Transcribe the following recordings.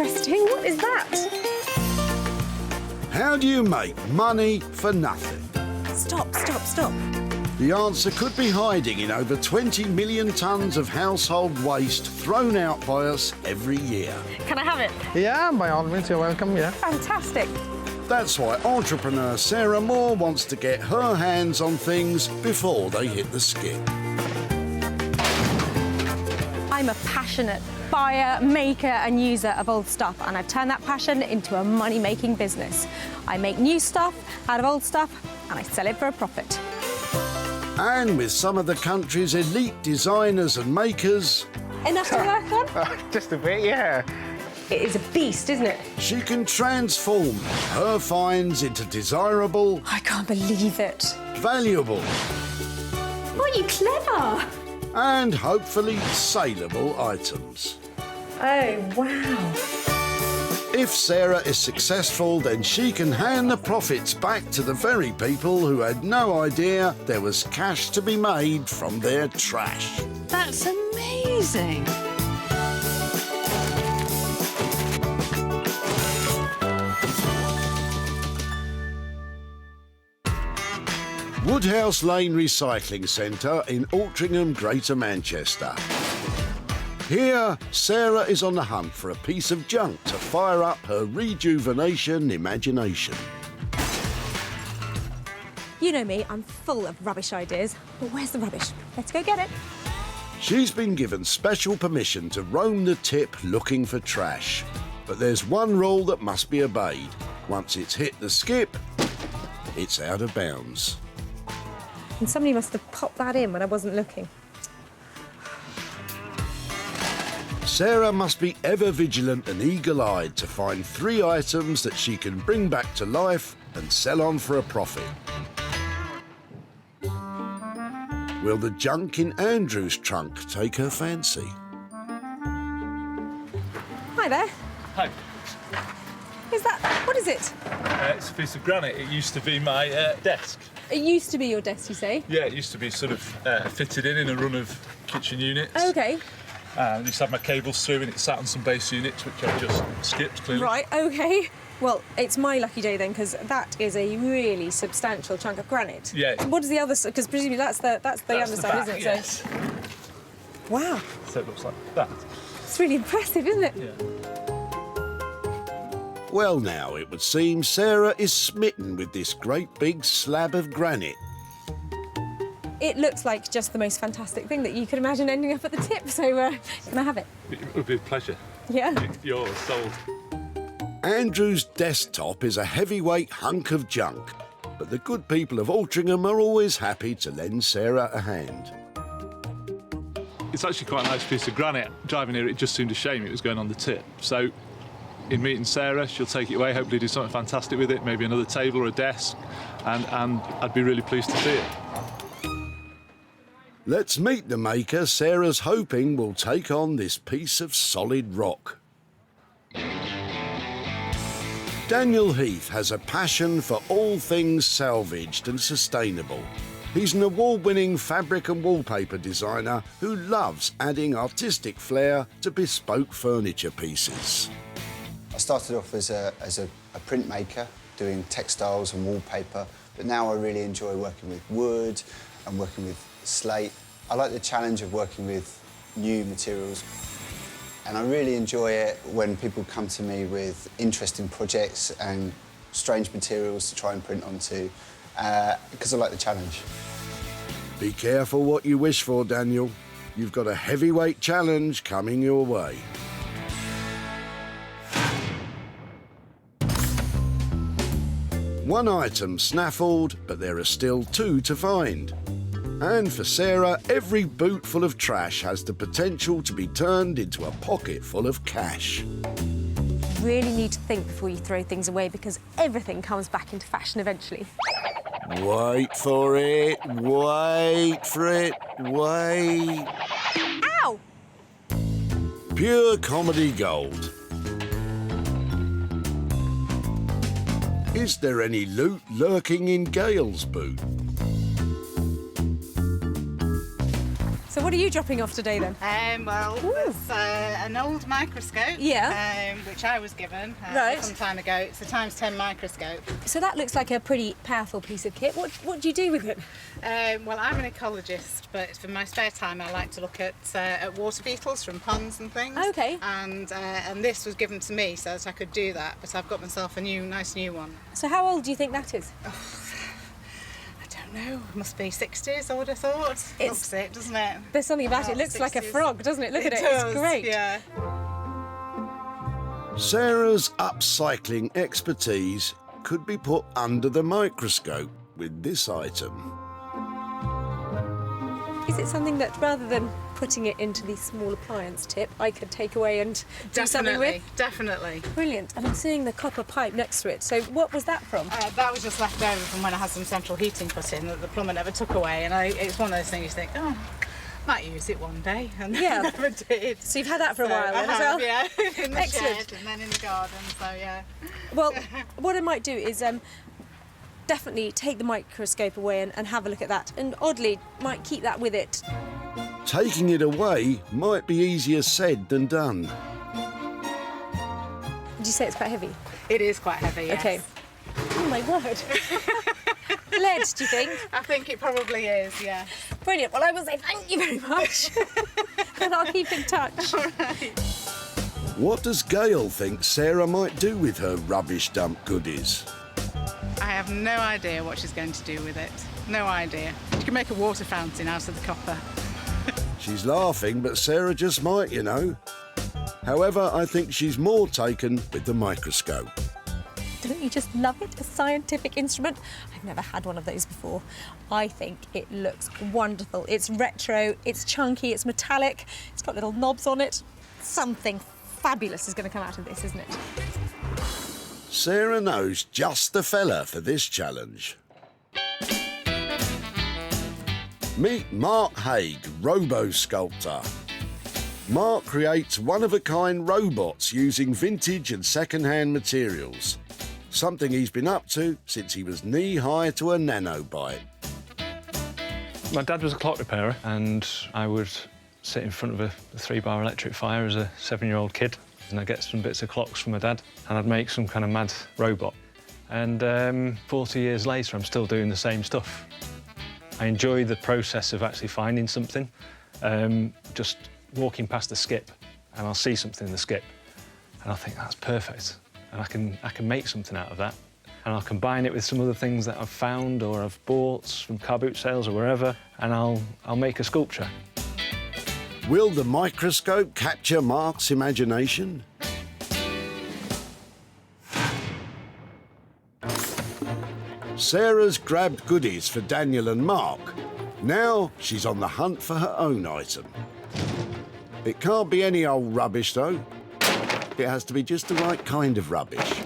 interesting. What is that? How do you make money for nothing? Stop, stop, stop. The answer could be hiding in over 20 million tonnes of household waste thrown out by us every year. Can I have it? Yeah, by all means, you're welcome, yeah. Fantastic. That's why entrepreneur Sarah Moore wants to get her hands on things before they hit the skip. I'm a passionate buyer, maker and user of old stuff, and I've turned that passion into a money-making business. I make new stuff out of old stuff and I sell it for a profit. And with some of the country's elite designers and makers, Enough to work on? Just a bit, yeah. It is a beast, isn't it? she can transform her finds into desirable, I can't believe it. valuable Oh, you clever. and hopefully saleable items. Oh, wow. If Sarah is successful, then she can hand the profits back to the very people who had no idea there was cash to be made from their trash. That's amazing. Woodhouse Lane Recycling Centre in Altrincham, Greater Manchester. Here, Sarah is on the hunt for a piece of junk to fire up her rejuvenation imagination. You know me, I'm full of rubbish ideas. But where's the rubbish? Let's go get it. She's been given special permission to roam the tip looking for trash. But there's one rule that must be obeyed. Once it's hit the skip, it's out of bounds. And somebody must have popped that in when I wasn't looking. Sarah must be ever vigilant and eagle-eyed to find 3 items that she can bring back to life and sell on for a profit. Will the junk in Andrew's trunk take her fancy? Hi there. Hi. Is that... what is it? It's a piece of granite. It used to be my desk. It used to be your desk, you say? Yeah, it used to be sort of fitted in a run of kitchen units. OK. I used to have my cables through and it sat on some base units, which I've just skipped, clearly. Right, OK. Well, it's my lucky day then, because that is a really substantial chunk of granite. Yeah. What is the other side? Because presumably that's the other side, back, isn't it? yes. So... wow. So it looks like that. It's really impressive, isn't it? Yeah. Well now, it would seem Sarah is smitten with this great big slab of granite. It looks like just the most fantastic thing that you could imagine ending up at the tip, so can I have it? It would be a pleasure. Yeah. Yours, sold. Andrew's desktop is a heavyweight hunk of junk, but the good people of Altrincham are always happy to lend Sarah a hand. It's actually quite a nice piece of granite. Driving here, it just seemed a shame it was going on the tip. So, in meeting Sarah, she'll take it away, hopefully do something fantastic with it, maybe another table or a desk, and I'd be really pleased to see it. Let's meet the maker Sarah's hoping will take on this piece of solid rock. Daniel Heath has a passion for all things salvaged and sustainable. He's an award-winning fabric and wallpaper designer who loves adding artistic flair to bespoke furniture pieces. I started off as a printmaker, doing textiles and wallpaper, but now I really enjoy working with wood and working with slate. I like the challenge of working with new materials, and I really enjoy it when people come to me with interesting projects and strange materials to try and print onto, because I like the challenge. Be careful what you wish for, Daniel. You've got a heavyweight challenge coming your way. One item snaffled, but there are still 2 to find. And for Sarah, every boot full of trash has the potential to be turned into a pocket full of cash. You really need to think before you throw things away, because everything comes back into fashion eventually. Wait for it, wait for it, wait. Ow! Pure comedy gold. Is there any loot lurking in Gail's boot? So what are you dropping off today then? Well, there's an old microscope, which I was given some time ago. It's a ×10 microscope. So that looks like a pretty powerful piece of kit. What do you do with it? Well, I'm an ecologist, but for my spare time I like to look at water beetles from ponds and things. Okay. And this was given to me so that I could do that, but I've got myself a nice new one. So how old do you think that is? No, it must be 60s, I would have thought. It looks it, doesn't it? There's something about it. It looks 60s. like a frog, doesn't it? Look at it. Does, It's great. Yeah. Sarah's upcycling expertise could be put under the microscope with this item. Is it something that, rather than putting it into the small appliance tip, I could take away and do something with? Definitely. Brilliant. And I'm seeing the copper pipe next to it. So what was that from? That was just left over from when I had some central heating put in that the plumber never took away. And it's one of those things you think, oh, might use it one day. And Yeah. I never did. So you've had that for a while then as well? Yeah, in the Excellent. shed and then in the garden, so yeah. Well, what I might do is definitely take the microscope away and have a look at that. And oddly, might keep that with it. Taking it away might be easier said than done. Did you say it's quite heavy? It is quite heavy, yes. Okay. Oh my word. Lead, do you think? I think it probably is, yeah. Brilliant. Well, I will say thank you very much. And I'll keep in touch. All right. What does Gail think Sarah might do with her rubbish dump goodies? I have no idea what she's going to do with it. No idea. She can make a water fountain out of the copper. She's laughing, but Sarah just might, you know. However, I think she's more taken with the microscope. Don't you just love it? A scientific instrument? I've never had one of those before. I think it looks wonderful. It's retro, it's chunky, it's metallic, it's got little knobs on it. Something fabulous is going to come out of this, isn't it? Sarah knows just the fella for this challenge. Meet Mark Haig, Robo-Sculptor. Mark creates one-of-a-kind robots using vintage and second-hand materials. Something he's been up to since he was knee-high to a nanobite. My dad was a clock repairer, and I would sit in front of a 3-bar electric fire as a 7-year-old kid, and I'd get some bits of clocks from my dad, and I'd make some kind of mad robot. And 40 years later, I'm still doing the same stuff. I enjoy the process of actually finding something. Just walking past the skip, and I'll see something in the skip, and I'll think, that's perfect. And I can make something out of that. And I'll combine it with some other things that I've found or I've bought from car boot sales or wherever, and I'll make a sculpture. Will the microscope capture Mark's imagination? Sarah's grabbed goodies for Daniel and Mark. Now she's on the hunt for her own item. It can't be any old rubbish, though. It has to be just the right kind of rubbish.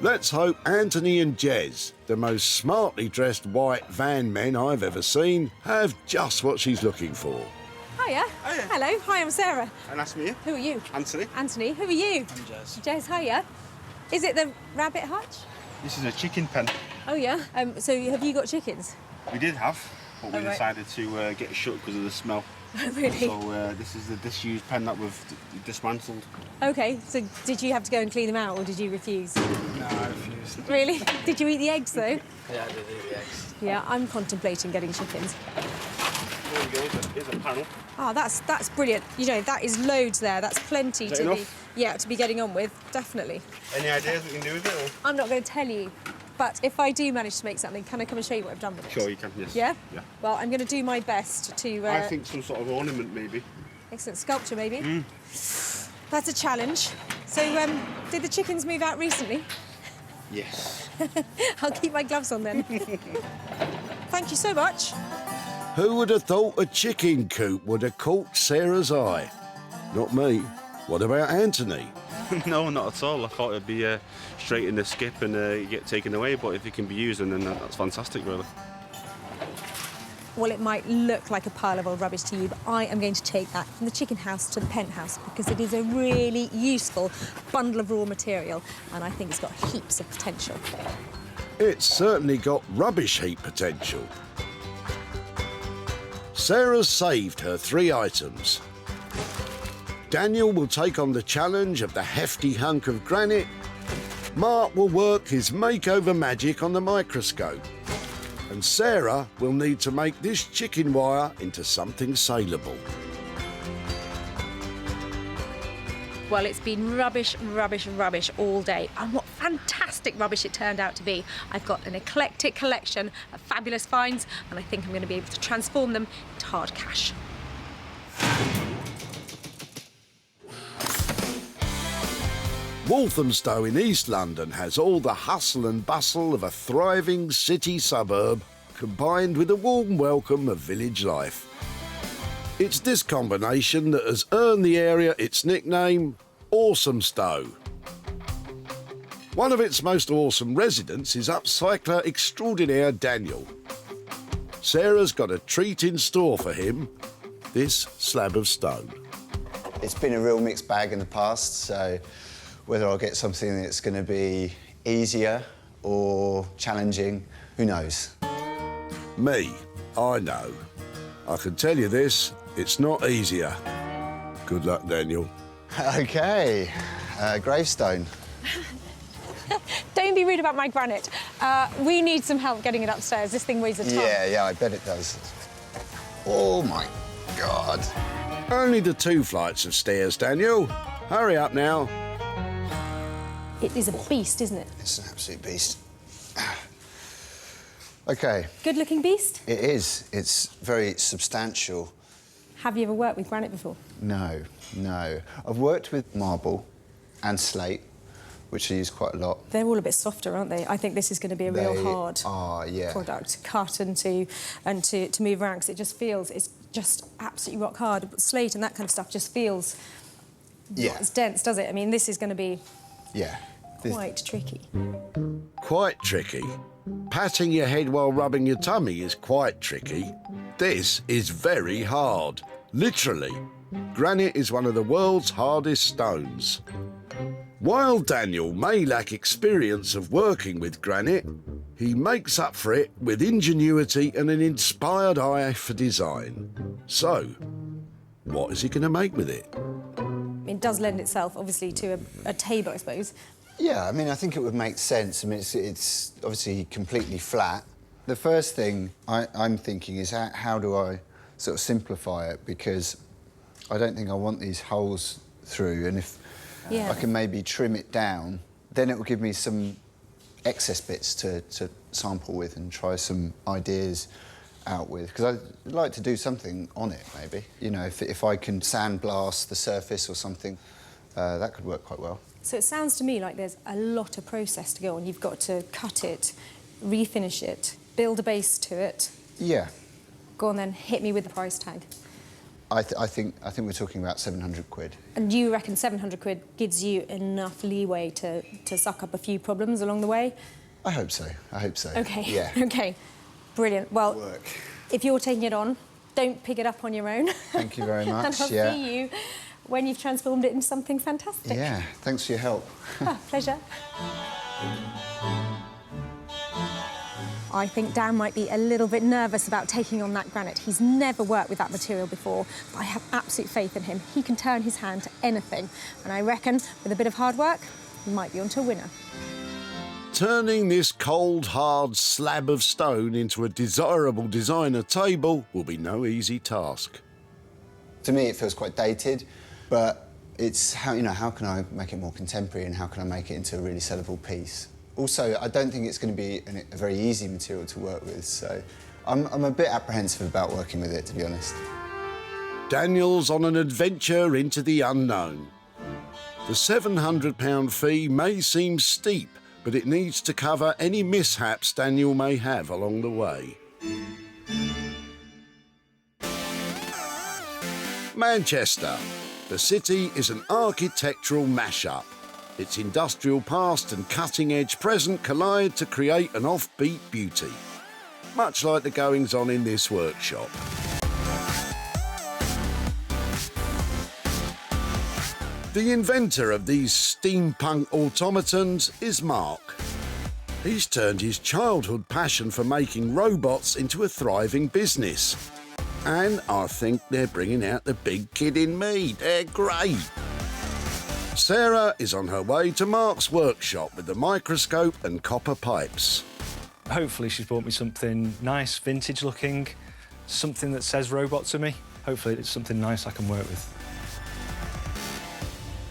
Let's hope Anthony and Jez, the most smartly dressed white van men I've ever seen, have just what she's looking for. Hiya. Hiya. Hello. Hi, I'm Sarah. And that's me. Who are you? Anthony. Anthony. Who are you? I'm Jez. Jez, hiya. Is it the rabbit hutch? This is a chicken pen. Oh, yeah. So have you got chickens? We did have, but we Oh, right. decided to get it shut because of the smell. Oh, really? So this is the disused pen that we've dismantled. OK, so did you have to go and clean them out, or did you refuse? No, I refused. Really? Did you eat the eggs, though? Yeah, I did eat the eggs. Yeah, I'm contemplating getting chickens. There we go, here's a panel. Oh, that's brilliant. You know, that is loads there. That's plenty Is that to be, enough? yeah, to be getting on with, definitely. Any ideas we can do with it? Or? I'm not going to tell you, but if I do manage to make something, can I come and show you what I've done with it? Sure, you can, yes. Yeah? Yeah. Well, I'm going to do my best to... I think some sort of ornament, maybe. Excellent sculpture, maybe. That's a challenge. So, did the chickens move out recently? Yes. I'll keep my gloves on then. Thank you so much. Who would have thought a chicken coop would have caught Sarah's eye? Not me. What about Anthony? No, not at all. I thought it'd be straight in the skip and get taken away, but if it can be used, then that's fantastic, really. Well, it might look like a pile of old rubbish to you, but I am going to take that from the chicken house to the penthouse because it is a really useful bundle of raw material, and I think it's got heaps of potential. It's certainly got rubbish heap potential. Sarah's saved her 3 items. Daniel will take on the challenge of the hefty hunk of granite. Mark will work his makeover magic on the microscope. And Sarah will need to make this chicken wire into something saleable. Well, it's been rubbish, rubbish, rubbish all day. And what fantastic rubbish it turned out to be. I've got an eclectic collection of fabulous finds, and I think I'm going to be able to transform them into hard cash. Walthamstow in East London has all the hustle and bustle of a thriving city suburb, combined with a warm welcome of village life. It's this combination that has earned the area its nickname, Awesomestow. One of its most awesome residents is upcycler extraordinaire Daniel. Sarah's got a treat in store for him, this slab of stone. It's been a real mixed bag in the past, so whether I'll get something that's going to be easier or challenging, who knows? Me, I know. I can tell you this, it's not easier. Good luck, Daniel. OK, gravestone. Don't be rude about my granite. We need some help getting it upstairs. This thing weighs a ton. Yeah, I bet it does. Oh, my God. Only the 2 flights of stairs, Daniel. Hurry up now. It is a beast, isn't it? It's an absolute beast. OK. Good-looking beast? It is. It's very substantial. Have you ever worked with granite before? No. I've worked with marble and slate, which I use quite a lot. They're all a bit softer, aren't they? I think this is going to be a real hard product to cut and to move around, because it just feels, it's just absolutely rock hard. Slate and that kind of stuff just feels not as dense, does it? I mean, this is going to be quite tricky. Quite tricky? Patting your head while rubbing your tummy is quite tricky. This is very hard. Literally. Granite is one of the world's hardest stones. While Daniel may lack experience of working with granite, he makes up for it with ingenuity and an inspired eye for design. So, what is he going to make with it? It does lend itself, obviously, to a table, I suppose. Yeah, I mean, I think it would make sense. I mean, it's obviously completely flat. The first thing I'm thinking is how do I sort of simplify it, because I don't think I want these holes through, and if I can maybe trim it down, then it will give me some excess bits to sample with and try some ideas out with, because I'd like to do something on it, maybe. You know, if I can sandblast the surface or something, that could work quite well. So it sounds to me like there's a lot of process to go on. You've got to cut it, refinish it, build a base to it. Yeah. Go on then, hit me with the price tag. I think we're talking about 700 quid. And you reckon 700 quid gives you enough leeway to suck up a few problems along the way? I hope so. OK. Yeah. OK. Brilliant. Well, if you're taking it on, don't pick it up on your own. Thank you very much. And I'll see you when you've transformed it into something fantastic. Yeah, thanks for your help. Pleasure. I think Dan might be a little bit nervous about taking on that granite. He's never worked with that material before, but I have absolute faith in him. He can turn his hand to anything, and I reckon with a bit of hard work, he might be onto a winner. Turning this cold, hard slab of stone into a desirable designer table will be no easy task. To me, it feels quite dated, but it's how can I make it more contemporary, and how can I make it into a really sellable piece? Also, I don't think it's going to be a very easy material to work with, so I'm a bit apprehensive about working with it, to be honest. Daniel's on an adventure into the unknown. The £700 fee may seem steep, but it needs to cover any mishaps Daniel may have along the way. Manchester. The city is an architectural mashup. Its industrial past and cutting-edge present collide to create an offbeat beauty, much like the goings-on in this workshop. The inventor of these steampunk automatons is Mark. He's turned his childhood passion for making robots into a thriving business. And I think they're bringing out the big kid in me. They're great. Sarah is on her way to Mark's workshop with the microscope and copper pipes. Hopefully she's brought me something nice, vintage looking, something that says robot to me. Hopefully it's something nice I can work with.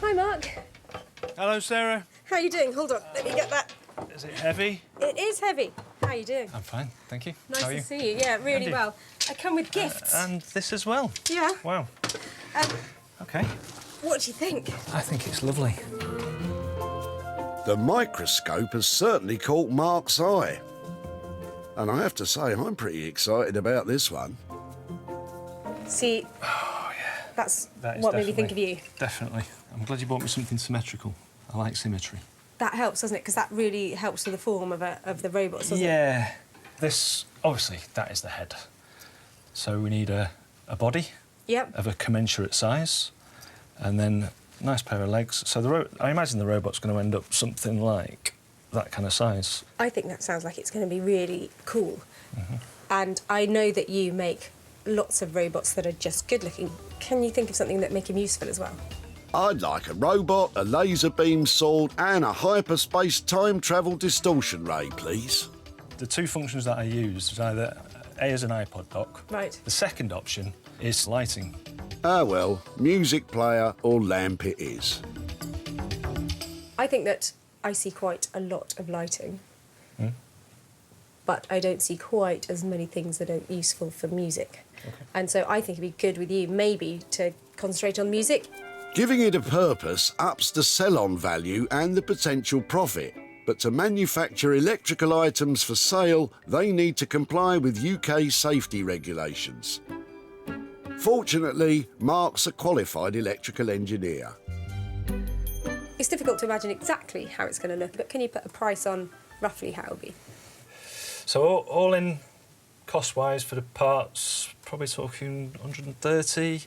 Hi, Mark. Hello, Sarah. How are you doing? Hold on, let me get that. Is it heavy? It is heavy. How are you doing? I'm fine, thank you. Nice How are to you? see you. Yeah, really And you? well. I come with gifts. And this as well. Yeah. Wow. Um, OK. what do you think? I think it's lovely. The microscope has certainly caught Mark's eye. And I have to say, I'm pretty excited about this one. See, that's what made me think of you. Definitely. I'm glad you bought me something symmetrical. I like symmetry. That helps, doesn't it? Because that really helps with the form of the robots, doesn't it? Yeah. This, obviously, that is the head. So we need a body Yep. of a commensurate size, and then a nice pair of legs. So I imagine the robot's going to end up something like that kind of size. I think that sounds like it's going to be really cool. Mm-hmm. And I know that you make lots of robots that are just good looking. Can you think of something that make them useful as well? I'd like a robot, a laser beam sword and a hyperspace time travel distortion ray, please. The two functions that I use is either A as an iPod dock. Right. The second option is lighting. Ah well, music player or lamp it is. I think that I see quite a lot of lighting. But I don't see quite as many things that are useful for music. Okay. And so I think it'd be good with you maybe to concentrate on music. Giving it a purpose ups the sell-on value and the potential profit. But to manufacture electrical items for sale, they need to comply with UK safety regulations. Fortunately, Mark's a qualified electrical engineer. It's difficult to imagine exactly how it's going to look, but can you put a price on roughly how it'll be? So all in cost-wise for the parts, probably talking 130,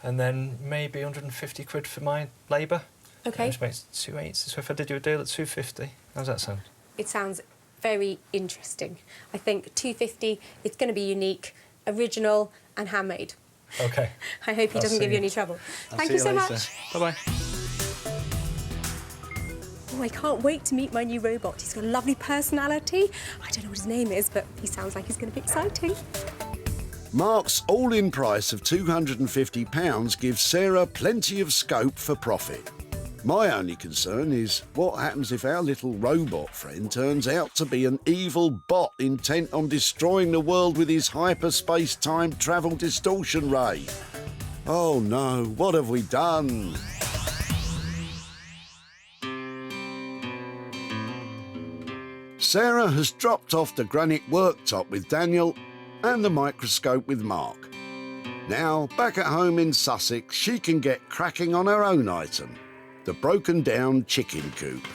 and then maybe 150 quid for my labour. Okay. Which makes 280. So if I did you a deal at 250, how does that sound? It sounds very interesting. I think 250, it's going to be unique, original and handmade. OK. I hope he doesn't give you any trouble. Thank you so much. Bye-bye. Oh, I can't wait to meet my new robot. He's got a lovely personality. I don't know what his name is, but he sounds like he's going to be exciting. Mark's all-in price of £250 gives Sarah plenty of scope for profit. My only concern is what happens if our little robot friend turns out to be an evil bot intent on destroying the world with his hyperspace time travel distortion ray. Oh no, what have we done? Sarah has dropped off the Granite worktop with Daniel and the microscope with Mark. Now, back at home in Sussex, she can get cracking on her own item, the broken down chicken coop.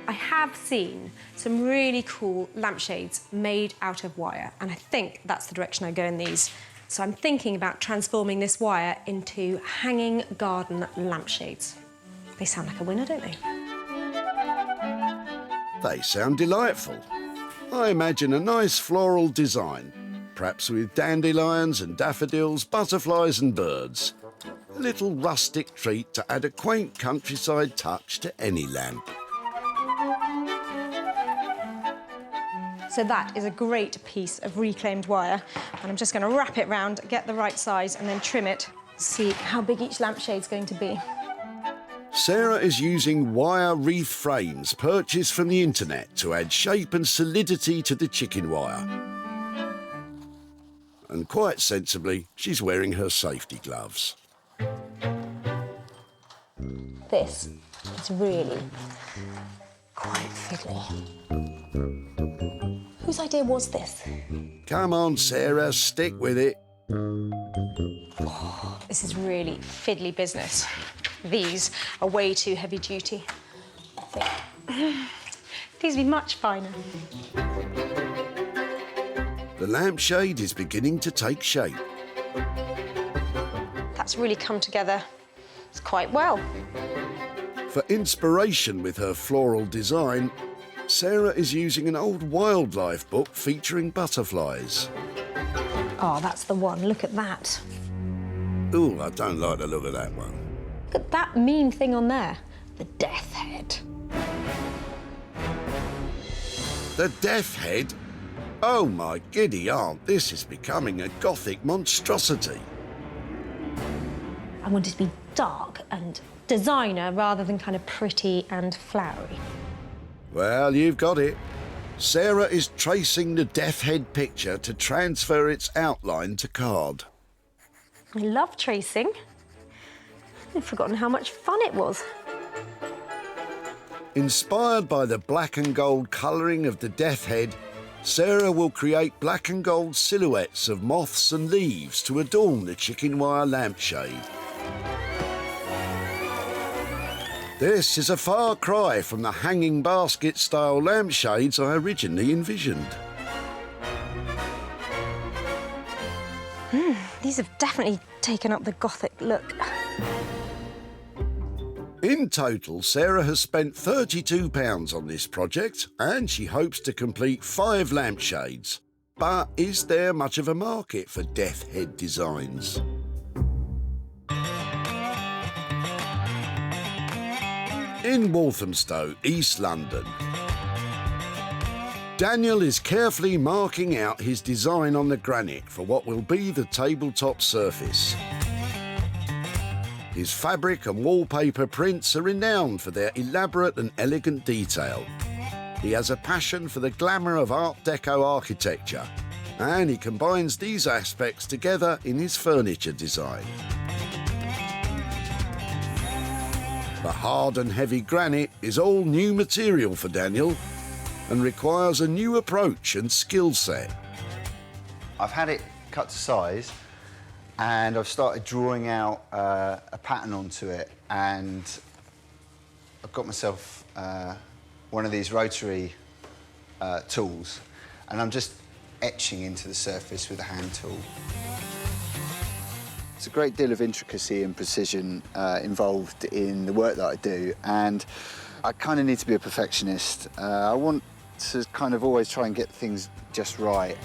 I have seen some really cool lampshades made out of wire, and I think that's the direction I go in these. So I'm thinking about transforming this wire into hanging garden lampshades. They sound like a winner, don't they? They sound delightful. I imagine a nice floral design, perhaps with dandelions and daffodils, butterflies and birds. A little rustic treat to add a quaint countryside touch to any lamp. So that is a great piece of reclaimed wire, and I'm just going to wrap it round, get the right size, and then trim it. See how big each lampshade's going to be. Sarah is using wire wreath frames purchased from the internet to add shape and solidity to the chicken wire. And quite sensibly, she's wearing her safety gloves. This is really quite fiddly. Whose idea was this? Come on, Sarah, stick with it. This is really fiddly business. These are way too heavy duty. I think these would be much finer. The lampshade is beginning to take shape. That's really come together quite well. For inspiration with her floral design, Sarah is using an old wildlife book featuring butterflies. Oh, that's the one. Look at that. Ooh, I don't like the look of that one. Look at that mean thing on there. The death head. The death head? Oh my giddy aunt, this is becoming a Gothic monstrosity. I want it to be dark and designer rather than kind of pretty and flowery. Well, you've got it. Sarah is tracing the death head picture to transfer its outline to card. I love tracing. I've forgotten how much fun it was. Inspired by the black and gold colouring of the death head, Sarah will create black and gold silhouettes of moths and leaves to adorn the chicken wire lampshade. This is a far cry from the hanging basket-style lampshades I originally envisioned. These have definitely taken up the Gothic look. In total, Sarah has spent £32 on this project and she hopes to complete 5 lampshades. But is there much of a market for death head designs? In Walthamstow, East London, Daniel is carefully marking out his design on the granite for what will be the tabletop surface. His fabric and wallpaper prints are renowned for their elaborate and elegant detail. He has a passion for the glamour of Art Deco architecture, and he combines these aspects together in his furniture design. The hard and heavy granite is all new material for Daniel and requires a new approach and skill set. I've had it cut to size and I've started drawing out a pattern onto it, and I've got myself one of these rotary tools, and I'm just etching into the surface with a hand tool. There's a great deal of intricacy and precision involved in the work that I do, and I kind of need to be a perfectionist. I want to kind of always try and get things just right.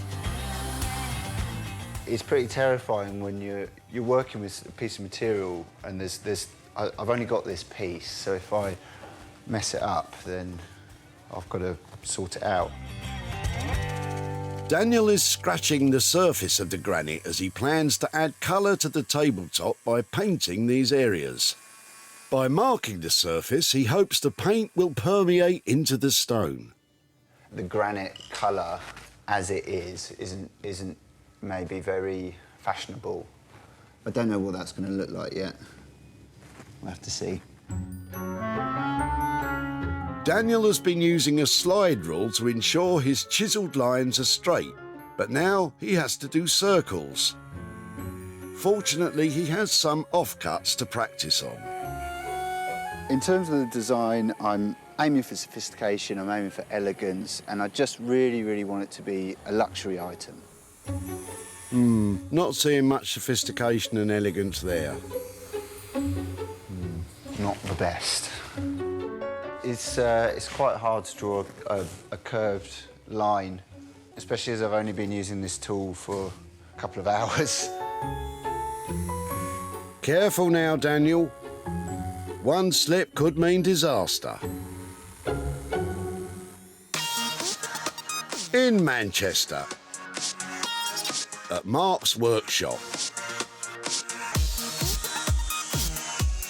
It's pretty terrifying when you're working with a piece of material and I've only got this piece, so if I mess it up, then I've got to sort it out. Daniel is scratching the surface of the granite as he plans to add colour to the tabletop by painting these areas. By marking the surface, he hopes the paint will permeate into the stone. The granite colour, as it isn't maybe very fashionable. I don't know what that's going to look like yet. We'll have to see. Daniel has been using a slide rule to ensure his chiselled lines are straight, but now he has to do circles. Fortunately, he has some offcuts to practice on. In terms of the design, I'm aiming for sophistication, I'm aiming for elegance, and I just really, really want it to be a luxury item. Not seeing much sophistication and elegance there. Not the best. It's quite hard to draw a curved line, especially as I've only been using this tool for a couple of hours. Careful now, Daniel. One slip could mean disaster. In Manchester, at Mark's workshop.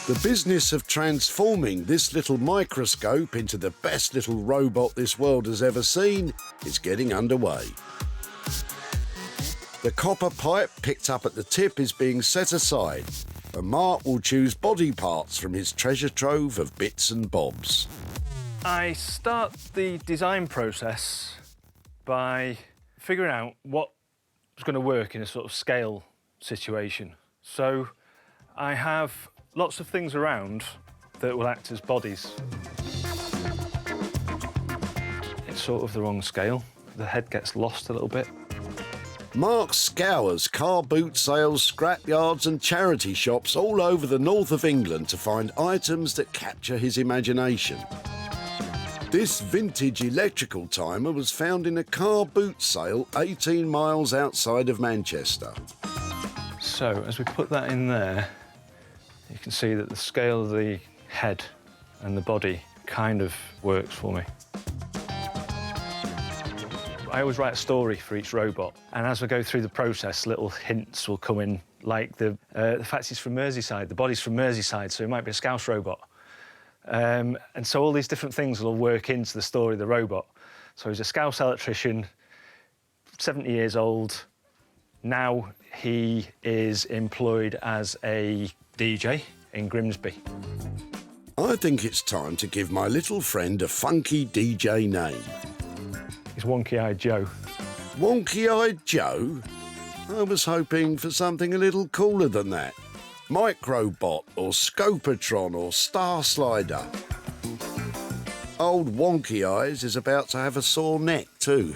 The business of transforming this little microscope into the best little robot this world has ever seen is getting underway. The copper pipe picked up at the tip is being set aside, and Mark will choose body parts from his treasure trove of bits and bobs. I start the design process by figuring out what's going to work in a sort of scale situation. So I have lots of things around that will act as bodies. It's sort of the wrong scale. The head gets lost a little bit. Mark scours car boot sales, scrapyards and charity shops all over the north of England to find items that capture his imagination. This vintage electrical timer was found in a car boot sale 18 miles outside of Manchester. So, as we put that in there, you can see that the scale of the head and the body kind of works for me. I always write a story for each robot, and as we go through the process, little hints will come in, like the fact he's from Merseyside, the body's from Merseyside, so it might be a Scouse robot. And so all these different things will work into the story of the robot. So he's a Scouse electrician, 70 years old. Now he is employed as a DJ in Grimsby. I think it's time to give my little friend a funky DJ name. He's Wonky-Eyed Joe. Wonky-Eyed Joe? I was hoping for something a little cooler than that. Microbot or Scopatron or Star Slider. Old Wonky Eyes is about to have a sore neck too.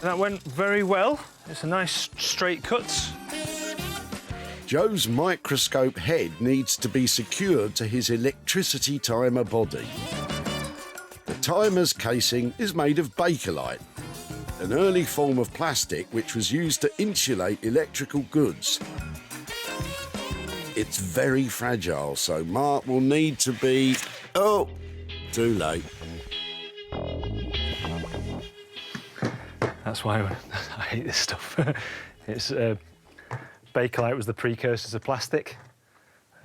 That went very well. It's a nice straight cut. Joe's microscope head needs to be secured to his electricity timer body. The timer's casing is made of Bakelite, an early form of plastic which was used to insulate electrical goods. It's very fragile, so Mark will need to be... Oh, too late. That's why I hate this stuff. It's Bakelite was the precursor to plastic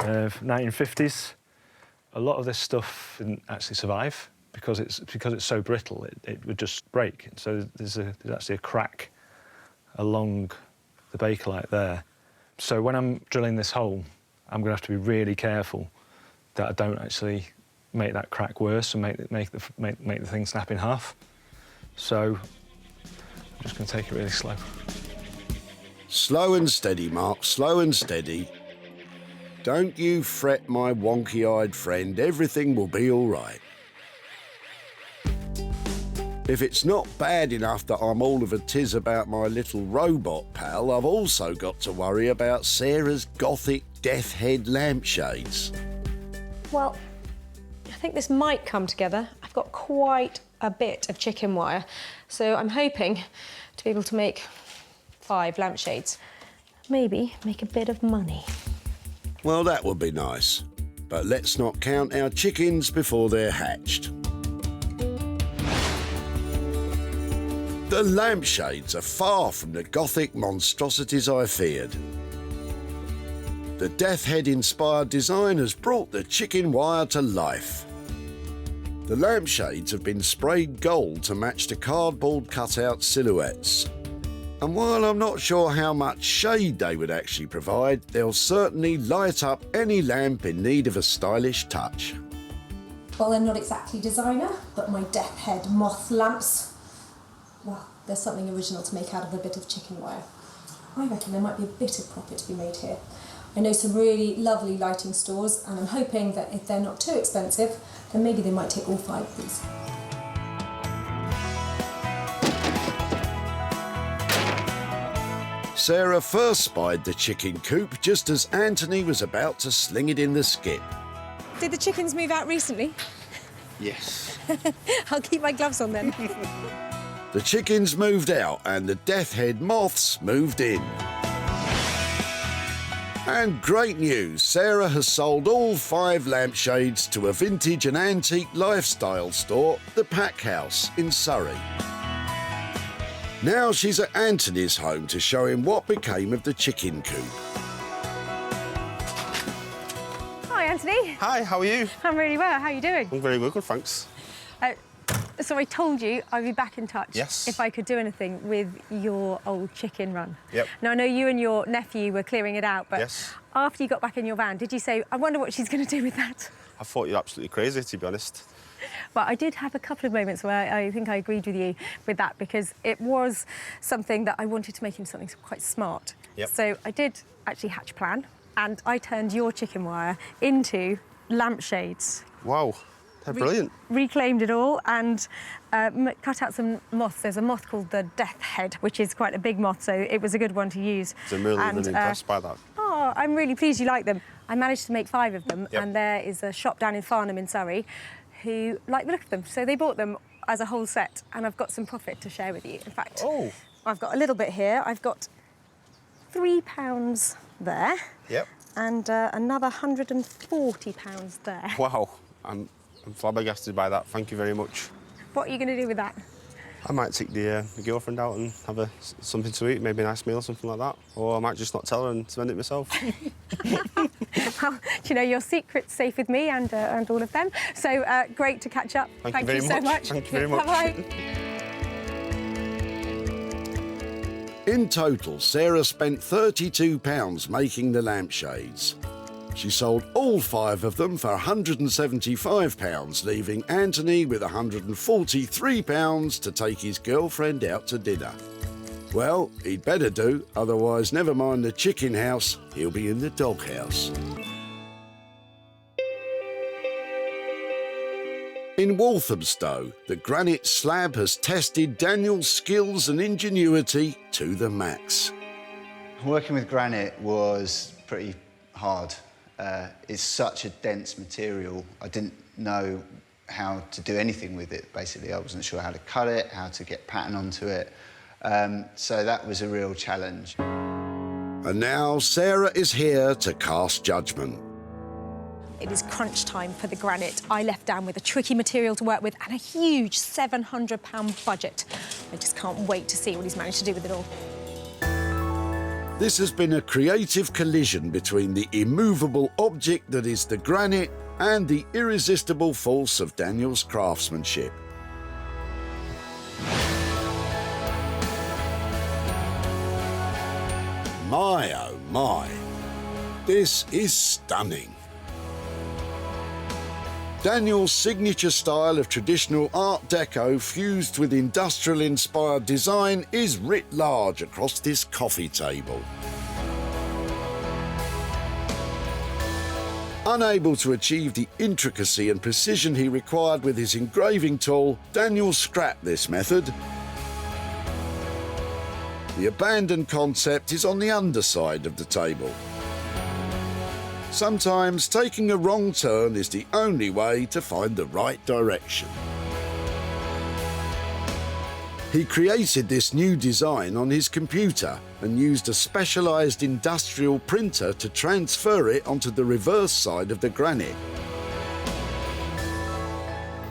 of 1950s. A lot of this stuff didn't actually survive because it's so brittle. It would just break. So there's actually a crack along the Bakelite there. So when I'm drilling this hole, I'm going to have to be really careful that I don't actually make that crack worse and make the thing snap in half. So I'm just going to take it really slow. Slow and steady, Mark, slow and steady. Don't you fret, my wonky-eyed friend. Everything will be all right. If it's not bad enough that I'm all of a tiz about my little robot pal, I've also got to worry about Sarah's Gothic death head lampshades. Well, I think this might come together. I've got quite a bit of chicken wire, so I'm hoping to be able to make 5 lampshades. Maybe make a bit of money. Well, that would be nice. But let's not count our chickens before they're hatched. The lampshades are far from the Gothic monstrosities I feared. The death head-inspired design has brought the chicken wire to life. The lampshades have been sprayed gold to match the cardboard cutout silhouettes. And while I'm not sure how much shade they would actually provide, they'll certainly light up any lamp in need of a stylish touch. Well, they're not exactly designer, but my death head moth lamps, well, there's something original to make out of a bit of chicken wire. I reckon there might be a bit of profit to be made here. I know some really lovely lighting stores, and I'm hoping that if they're not too expensive, then maybe they might take all 5 of these. Sarah first spied the chicken coop just as Anthony was about to sling it in the skip. Did the chickens move out recently? Yes. I'll keep my gloves on then. The chickens moved out and the death head moths moved in. And great news, Sarah has sold all 5 lampshades to a vintage and antique lifestyle store, the Pack House in Surrey. Now she's at Anthony's home to show him what became of the chicken coop. Hi, Anthony. Hi, how are you? I'm really well. How are you doing? I'm very well, good, thanks. So I told you I'd be back in touch Yes. if I could do anything with your old chicken run. Yep. Now, I know you and your nephew were clearing it out, but Yes. after you got back in your van, did you say, I wonder what she's going to do with that? I thought you were absolutely crazy, to be honest. But I did have a couple of moments where I think I agreed with you with that, because it was something that I wanted to make into something quite smart. Yep. So I did actually hatch a plan, and I turned your chicken wire into lampshades. Wow, they're brilliant. Reclaimed it all and cut out some moths. There's a moth called the death head, which is quite a big moth, so it was a good one to use. So I'm really impressed by that. Oh, I'm really pleased you like them. I managed to make 5 of them, Yep. and there is a shop down in Farnham in Surrey who like the look of them. So they bought them as a whole set, and I've got some profit to share with you. In fact, I've got a little bit here. I've got £3 there. Yep. And another £140 there. Wow, I'm flabbergasted by that. Thank you very much. What are you going to do with that? I might take the girlfriend out and have something to eat, maybe a nice meal or something like that. Or I might just not tell her and spend it myself. Well, you know, your secret's safe with me and all of them. So great to catch up. Thank you very so much. much. Thank you very much. Bye-bye. In total, Sarah spent £32 making the lampshades. She sold all 5 of them for £175, leaving Anthony with £143 to take his girlfriend out to dinner. Well, he'd better do, otherwise, never mind the chicken house, he'll be in the doghouse. In Walthamstow, the granite slab has tested Daniel's skills and ingenuity to the max. Working with granite was pretty hard. It's such a dense material. I didn't know how to do anything with it, basically. I wasn't sure how to cut it, how to get pattern onto it. So that was a real challenge. And now Sarah is here to cast judgment. It is crunch time for the granite. I left Dan with a tricky material to work with and a huge £700 budget. I just can't wait to see what he's managed to do with it all. This has been a creative collision between the immovable object that is the granite and the irresistible force of Daniel's craftsmanship. My oh my, this is stunning. Daniel's signature style of traditional Art Deco fused with industrial-inspired design is writ large across this coffee table. Unable to achieve the intricacy and precision he required with his engraving tool, Daniel scrapped this method. The abandoned concept is on the underside of the table. Sometimes taking a wrong turn is the only way to find the right direction. He created this new design on his computer and used a specialised industrial printer to transfer it onto the reverse side of the granite.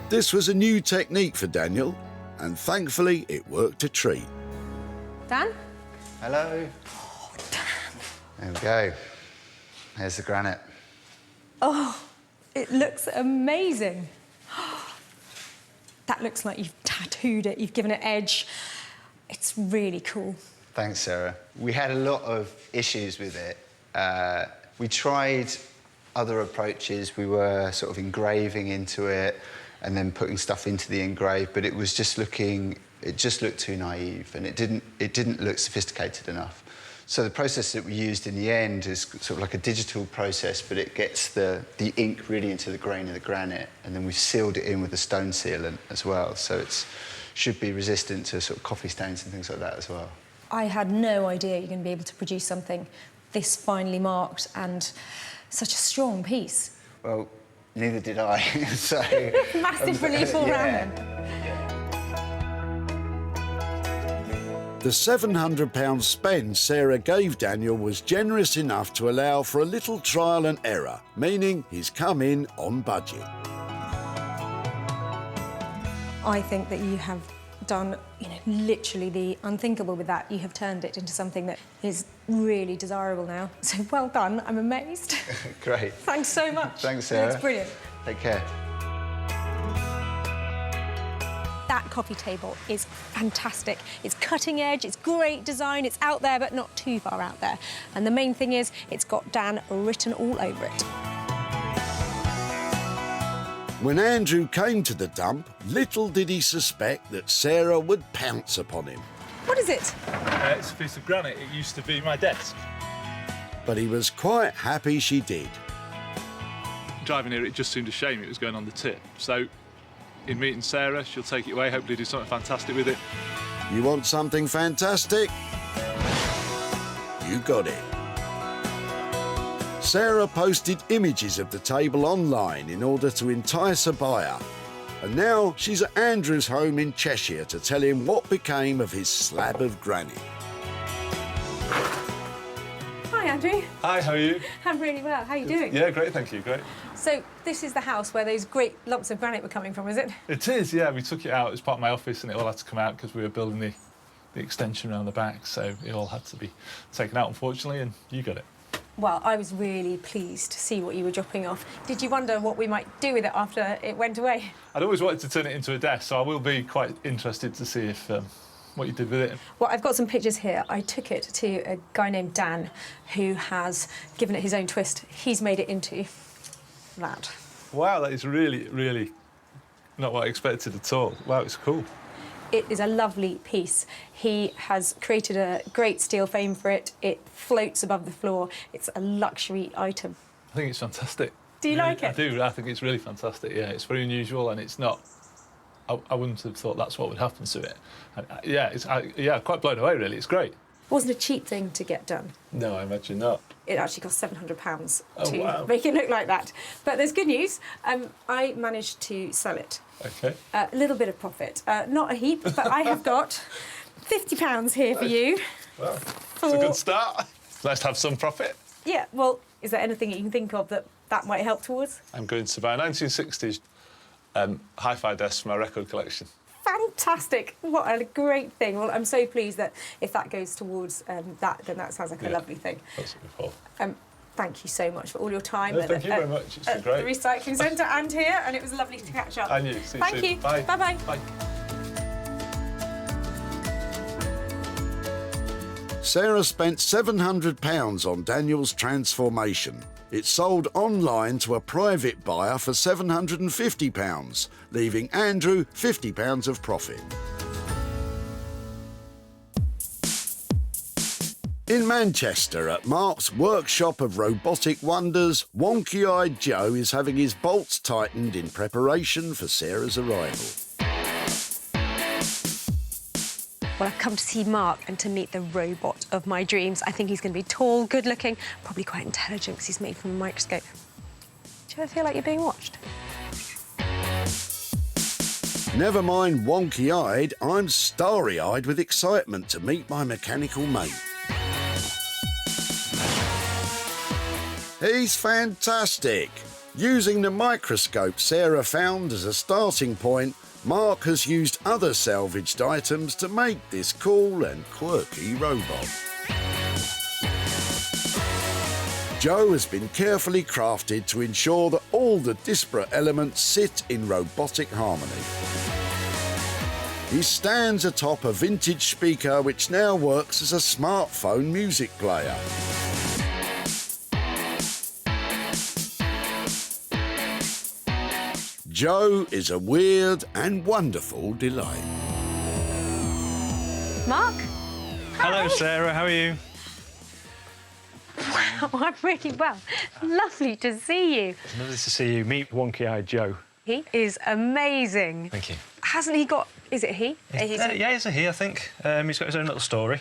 This was a new technique for Daniel, and thankfully it worked a treat. Dan? Hello. Oh, Dan. There we go. There's the granite. Oh, it looks amazing. That looks like you've tattooed it, you've given it edge. It's really cool. Thanks, Sarah. We had a lot of issues with it. We tried other approaches. We were sort of engraving into it and then putting stuff into the engrave, but it was just looking, it just looked too naive and it didn't look sophisticated enough. So the process that we used in the end is sort of like a digital process, but it gets the ink really into the grain of the granite, and then we've sealed it in with a stone sealant as well, so it should be resistant to sort of coffee stains and things like that as well. I had no idea you're going to be able to produce something this finely marked and such a strong piece. Well, neither did I, so... Massive relief all round then. The £700 spend Sarah gave Daniel was generous enough to allow for a little trial and error, meaning he's come in on budget. I think that you have done, literally the unthinkable with that. You have turned it into something that is really desirable now. So well done, I'm amazed. Great. Thanks so much. Thanks, Sarah. That's brilliant. Take care. That coffee table is fantastic. It's cutting edge, it's great design, it's out there, but not too far out there. And the main thing is, it's got Dan written all over it. When Andrew came to the dump, little did he suspect that Sarah would pounce upon him. What is it? It's a piece of granite. It used to be my desk. But he was quite happy she did. Driving here, it just seemed a shame it was going on the tip. So, in meeting Sarah, she'll take it away, hopefully do something fantastic with it. You want something fantastic? You got it. Sarah posted images of the table online in order to entice a buyer. And now she's at Andrew's home in Cheshire to tell him what became of his slab of granite. Hi, Andrew. Hi, how are you? I'm really well. How are you doing? Yeah, great, thank you, great. So this is the house where those great lumps of granite were coming from, is it? It is, yeah. We took it out as part of my office and it all had to come out because we were building the extension around the back, so it all had to be taken out, unfortunately, and you got it. Well, I was really pleased to see what you were dropping off. Did you wonder what we might do with it after it went away? I'd always wanted to turn it into a desk, so I will be quite interested to see if what you did with it. Well, I've got some pictures here. I took it to a guy named Dan who has given it his own twist. He's made it into that. Wow, that is really, really not what I expected at all. Wow, it's cool. It is a lovely piece. He has created a great steel frame for it. It floats above the floor. It's a luxury item. I think it's fantastic. Do you like it? I do. I think it's really fantastic, yeah. It's very unusual and it's not... I wouldn't have thought that's what would happen to it. Yeah, quite blown away, really. It's great. It wasn't a cheap thing to get done. No, I imagine not. It actually cost £700 Oh, to wow. make it look like that. But there's good news. I managed to sell it. OK. A little bit of profit. Not a heap, but I have got £50 here for you. Well, it's a good start. Nice to have some profit. Yeah, well, is there anything you can think of that might help towards? I'm going to buy a 1960s hi-fi desk for my record collection. Fantastic. What a great thing. Well, I'm so pleased that if that goes towards that, then that sounds like a lovely thing. That's what we thought. Thank you so much for all your time. No, thank you very much. It's been great. The Recycling Centre and here, and it was lovely to catch up. And you. See you Thank soon. you. Bye. Bye-bye. Bye. Sarah spent £700 on Daniel's transformation. It sold online to a private buyer for £750, leaving Andrew £50 of profit. In Manchester, at Mark's workshop of robotic wonders, wonky-eyed Joe is having his bolts tightened in preparation for Sarah's arrival. Well, I've come to see Mark and to meet the robot of my dreams. I think he's going to be tall, good-looking, probably quite intelligent because he's made from a microscope. Do you ever feel like you're being watched? Never mind wonky-eyed, I'm starry-eyed with excitement to meet my mechanical mate. He's fantastic! Using the microscope Sarah found as a starting point, Mark has used other salvaged items to make this cool and quirky robot. Joe has been carefully crafted to ensure that all the disparate elements sit in robotic harmony. He stands atop a vintage speaker which now works as a smartphone music player. Joe is a weird and wonderful delight. Mark? Hello, Sarah. How are you? Wow, I'm really well. Lovely to see you. It's lovely to see you. Meet wonky-eyed Joe. He is amazing. Thank you. Hasn't he got... Is it he? Yeah, it's a he, I think. He's got his own little story.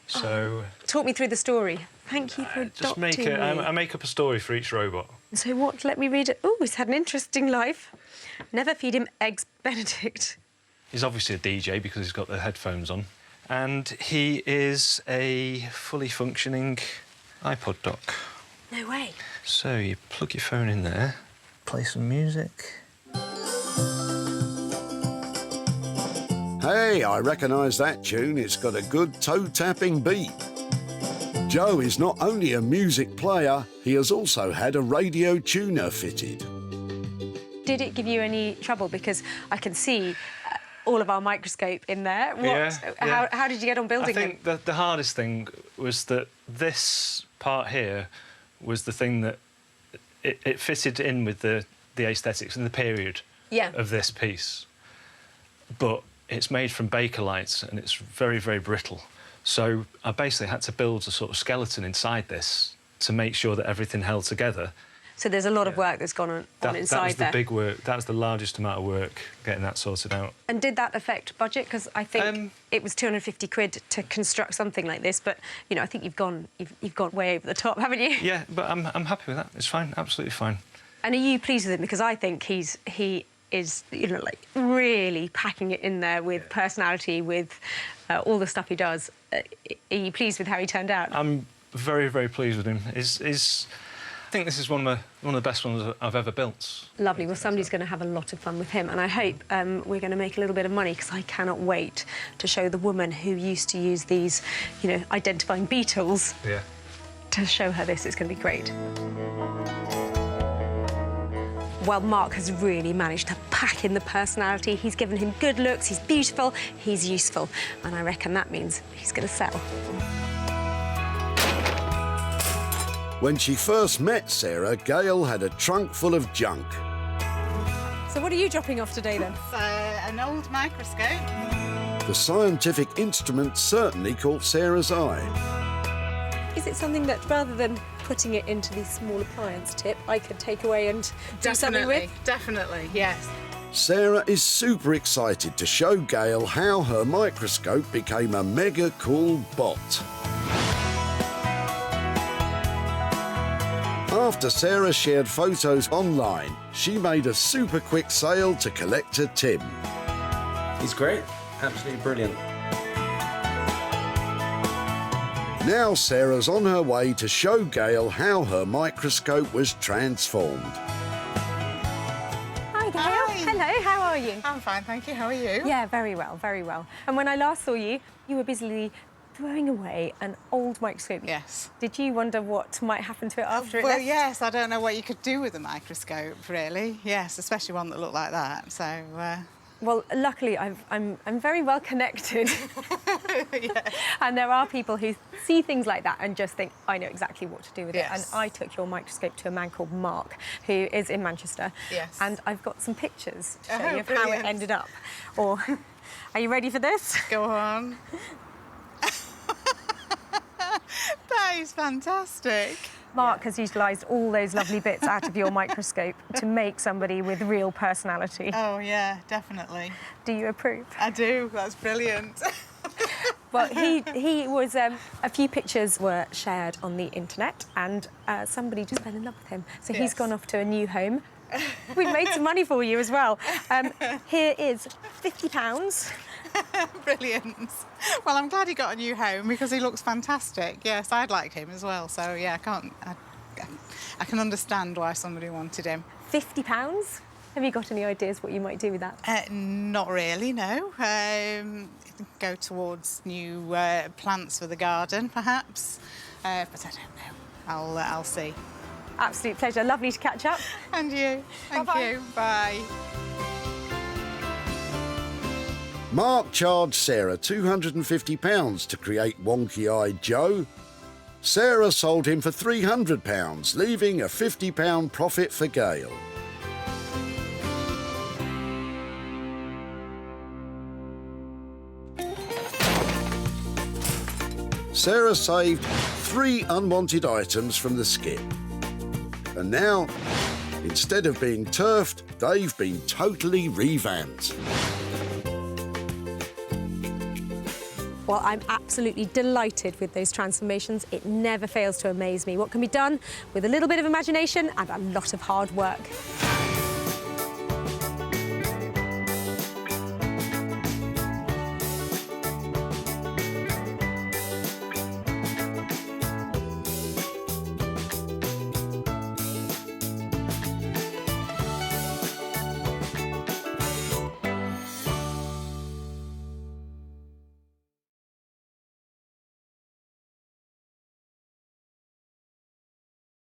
So... Talk me through the story. Thank you for adopting me. I make up a story for each robot. So what? Let me read it. Oh, he's had an interesting life. Never feed him eggs Benedict. He's obviously a DJ because he's got the headphones on. And he is a fully functioning iPod dock. No way. So you plug your phone in there, play some music. Hey, I recognise that tune. It's got a good toe-tapping beat. Joe is not only a music player, he has also had a radio tuner fitted. Did it give you any trouble? Because I can see all of our microscope in there. How did you get on building I think the hardest thing was that this part here was the thing that it fitted in with the aesthetics and the period of this piece. But it's made from Bakelite and it's very, very brittle. So I basically had to build a sort of skeleton inside this to make sure that everything held together. So there's a lot of work that's gone on inside that was the there. big work. That was the largest amount of work, getting that sorted out. And did that affect budget? Because I think it was 250 quid to construct something like this, but, you know, I think you've gone way over the top, haven't you? Yeah, but I'm happy with that. It's fine, absolutely fine. And are you pleased with him? Because I think he is, you know, like, really packing it in there with personality, with all the stuff he does. Are you pleased with how he turned out? I'm very, very pleased with him. I think this is one of the best ones I've ever built. Lovely. Well, somebody's going to have a lot of fun with him, and I hope we're going to make a little bit of money, because I cannot wait to show the woman who used to use these, you know, identifying beetles. Yeah. To show her this, it's going to be great. Well, Mark has really managed to pack in the personality. He's given him good looks, he's beautiful, he's useful, and I reckon that means he's going to sell. When she first met Sarah, Gail had a trunk full of junk. So what are you dropping off today, then? So, an old microscope. The scientific instrument certainly caught Sarah's eye. Is it something that, rather than putting it into the small appliance tip, I could take away and do something with? Definitely, yes. Sarah is super excited to show Gail how her microscope became a mega cool bot. After Sarah shared photos online, she made a super quick sale to collector Tim. He's great, absolutely brilliant. Now Sarah's on her way to show Gail how her microscope was transformed. Hi, Gail. Hi. Hello, how are you? I'm fine, thank you. How are you? Yeah, very well, very well. And when I last saw you, you were busily throwing away an old microscope. Yes. Did you wonder what might happen to it after it Well, left? yes, I don't know what you could do with a microscope, really. Yes, especially one that looked like that. So, Well, luckily, I'm very well connected. yeah. And there are people who see things like that and just think, I know exactly what to do with it. And Yes. I took your microscope to a man called Mark, who is in Manchester. Yes. And I've got some pictures to show Oh, you of how it brilliant. ended up. Or, are you ready for this? Go on. That is fantastic. Mark has utilised all those lovely bits out of your microscope to make somebody with real personality. Oh, yeah, definitely. Do you approve? I do. That's brilliant. Well, he was... a few pictures were shared on the internet and somebody just fell in love with him. So he's Yes. gone off to a new home. We've made some money for you as well. Here is £50. Brilliant. Well, I'm glad he got a new home because he looks fantastic. Yes, I'd like him as well. So, yeah, I can understand why somebody wanted him. £50? Have you got any ideas what you might do with that? Not really, no. Go towards new plants for the garden, perhaps. But I don't know. I'll see. Absolute pleasure. Lovely to catch up. And you. Thank Bye-bye. you. Bye. Mark charged Sarah £250 to create Wonky-Eyed Joe. Sarah sold him for £300, leaving a £50 profit for Gail. Sarah saved 3 unwanted items from the skip. And now, instead of being turfed, they've been totally revamped. Well, I'm absolutely delighted with those transformations. It never fails to amaze me what can be done with a little bit of imagination and a lot of hard work.